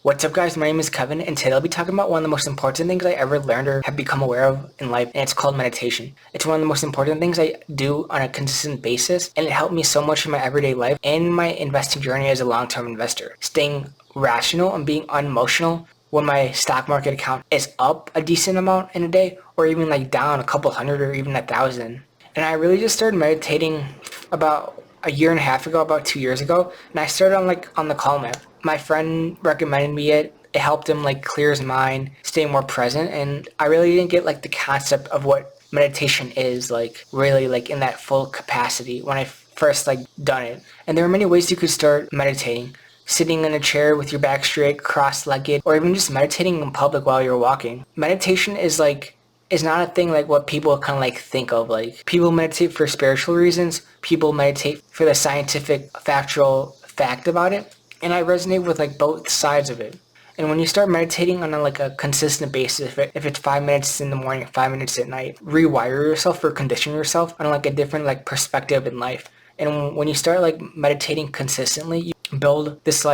What's up guys, my name is Kevin and today I'll be talking about one of the most important things I ever learned or have become aware of in life, and it's called meditation. It's one of the most important things I do on a consistent basis, and it helped me so much in my everyday life and my investing journey as a long-term investor. Staying rational and being unemotional when my stock market account is up a decent amount in a day, or even like down a couple hundred or even 1,000. And I really just started meditating about a year and a half ago, about 2 years ago, and I started on the Calm app. My friend recommended me it. It helped him clear his mind, stay more present, and I really didn't get the concept of what meditation is really in that full capacity when I first done it. And there are many ways you could start meditating. Sitting in a chair with your back straight, cross-legged, or even just meditating in public while you're walking. Meditation is not a thing like what people kind of think of. People meditate for spiritual reasons. People meditate for the scientific, factual fact about it. And I resonate with both sides of it. And when you start meditating on a consistent basis, if it's 5 minutes in the morning, 5 minutes at night, rewire yourself or condition yourself on a different perspective in life. And when you start meditating consistently, you build this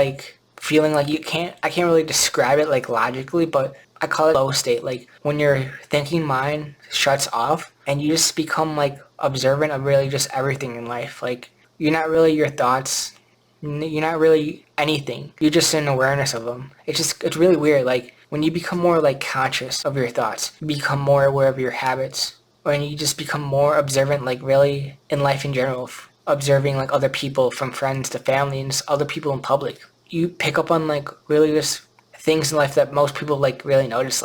feeling I can't really describe it logically, but I call it flow state. When your thinking mind shuts off and you just become observant of really just everything in life. You're not really your thoughts. You're not really anything. You're just in awareness of them. It's really weird. When you become more conscious of your thoughts, you become more aware of your habits, when you just become more observant really in life in general, observing other people, from friends to family and just other people in public. You pick up on really just things in life that most people really notice.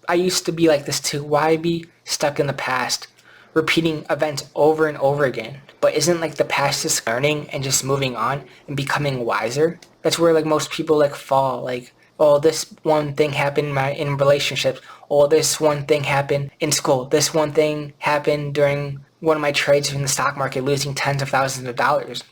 I used to be like this too. Why be stuck in the past, repeating events over and over again? But isn't the past just learning and just moving on and becoming wiser? That's where most people fall. Oh, this one thing happened in relationships. Oh, this one thing happened in school. This one thing happened during one of my trades in the stock market, losing tens of thousands of dollars.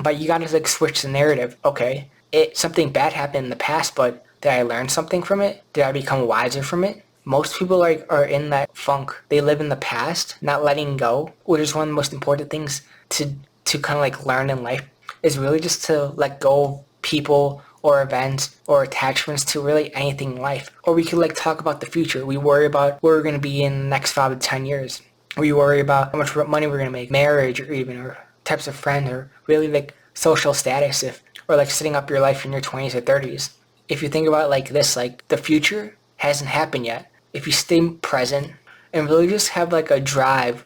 But you gotta switch the narrative. Okay, something bad happened in the past, but did I learn something from it? Did I become wiser from it? Most people are in that funk. They live in the past, not letting go, which is one of the most important things to kind of learn in life, is really just to let go of people or events or attachments to really anything in life. Or we could talk about the future. We worry about where we're going to be in the next 5 to 10 years. We worry about how much money we're going to make, marriage, or types of friends, or really social status, or setting up your life in your 20s or 30s. If you think about it this, the future hasn't happened yet. If you stay present and really just have a drive,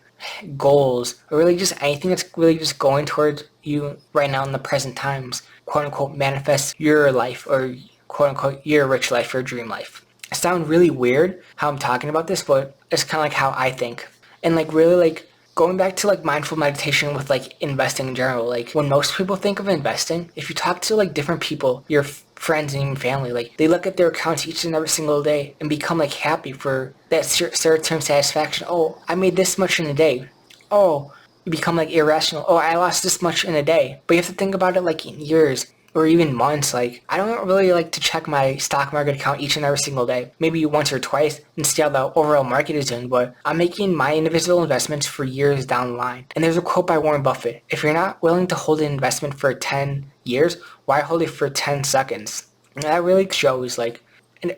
goals, or really just anything that's really just going towards you right now in the present times, quote unquote, manifest your life, or quote unquote your rich life or dream life. It sounds really weird how I'm talking about this, but it's kind of how I think. And really going back to mindful meditation with investing in general, when most people think of investing, if you talk to different people, your friends and even family, they look at their accounts each and every single day and become happy for that short-term satisfaction. Oh, I made this much in a day. Oh, you become irrational. Oh, I lost this much in a day. But you have to think about it in years or even months. I don't really like to check my stock market account each and every single day. Maybe once or twice and see how the overall market is doing, but I'm making my individual investments for years down the line. And there's a quote by Warren Buffett: if you're not willing to hold an investment for 10 years, why hold it for 10 seconds? And that really shows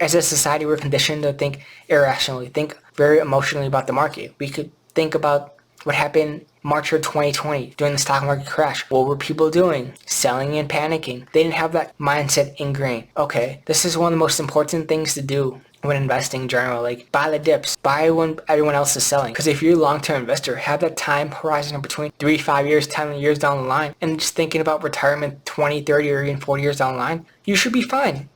as a society, we're conditioned to think irrationally, think very emotionally about the market. We could think about what happened March of 2020 during the stock market crash. What were people doing? Selling and panicking. They didn't have that mindset ingrained. Okay, this is one of the most important things to do when investing in general. Buy the dips. Buy when everyone else is selling. Because if you're a long-term investor, have that time horizon between 3, 5 years, 10 years down the line, and just thinking about retirement 20, 30, or even 40 years down the line, you should be fine.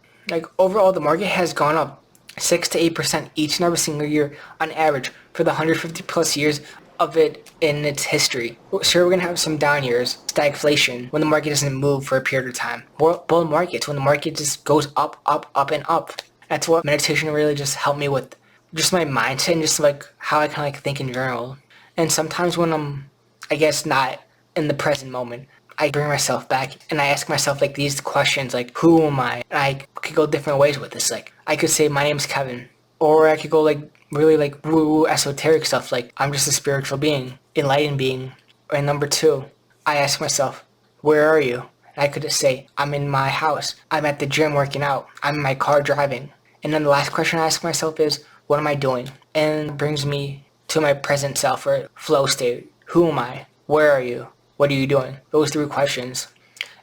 Overall, the market has gone up 6 to 8% each and every single year on average for the 150 plus years of it in its history. Sure, we're going to have some down years, stagflation, when the market doesn't move for a period of time. Bull markets, when the market just goes up, up, up, and up. That's what meditation really just helped me with. Just my mindset and just how I kind of think in general. And sometimes when I'm, I guess, not in the present moment, I bring myself back and I ask myself these questions, who am I? And I could go different ways with this. I could say my name's Kevin, or I could go really woo esoteric stuff, I'm just a spiritual being, enlightened being. And number 2, I ask myself, where are you? And I could just say, I'm in my house. I'm at the gym working out. I'm in my car driving. And then the last question I ask myself is, what am I doing? And it brings me to my present self or flow state. Who am I? Where are you? What are you doing? Those three questions.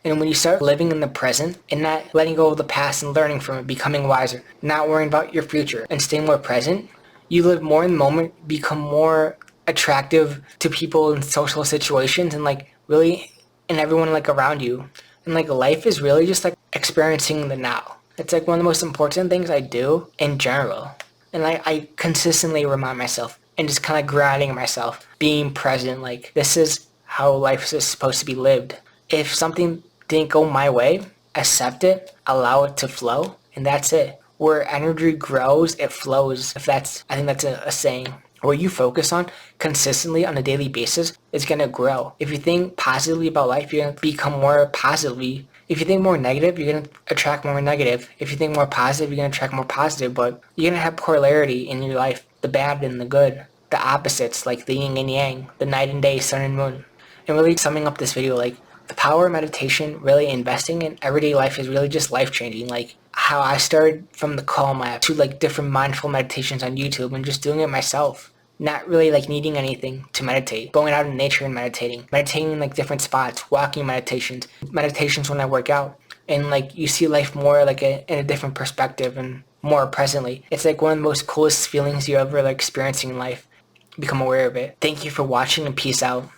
And when you start living in the present and not letting go of the past and learning from it, becoming wiser, not worrying about your future and staying more present, you live more in the moment, become more attractive to people in social situations and like really and everyone like around you. And like life is really just like experiencing the now. It's like one of the most important things I do in general. And I consistently remind myself and just kind of grounding myself, being present. Like this is how life is supposed to be lived. If something didn't go my way, accept it, allow it to flow, and that's it. Where energy grows, it flows. I think that's a saying. Where you focus on consistently on a daily basis is going to grow. If you think positively about life, you're going to become more positively. If you think more negative, you're going to attract more negative. If you think more positive, you're going to attract more positive. But you're going to have polarity in your life, the bad and the good, the opposites, like the yin and yang, the night and day, sun and moon. And really summing up this video, like the power of meditation, really investing in everyday life is really just life changing. Like how I started from the Calm app to like different mindful meditations on YouTube and just doing it myself. Not really like needing anything to meditate. Going out in nature and meditating. Meditating in like different spots. Walking meditations. Meditations when I work out. And like you see life more like in a different perspective and more presently. It's like one of the most coolest feelings you ever like experiencing in life. Become aware of it. Thank you for watching and peace out.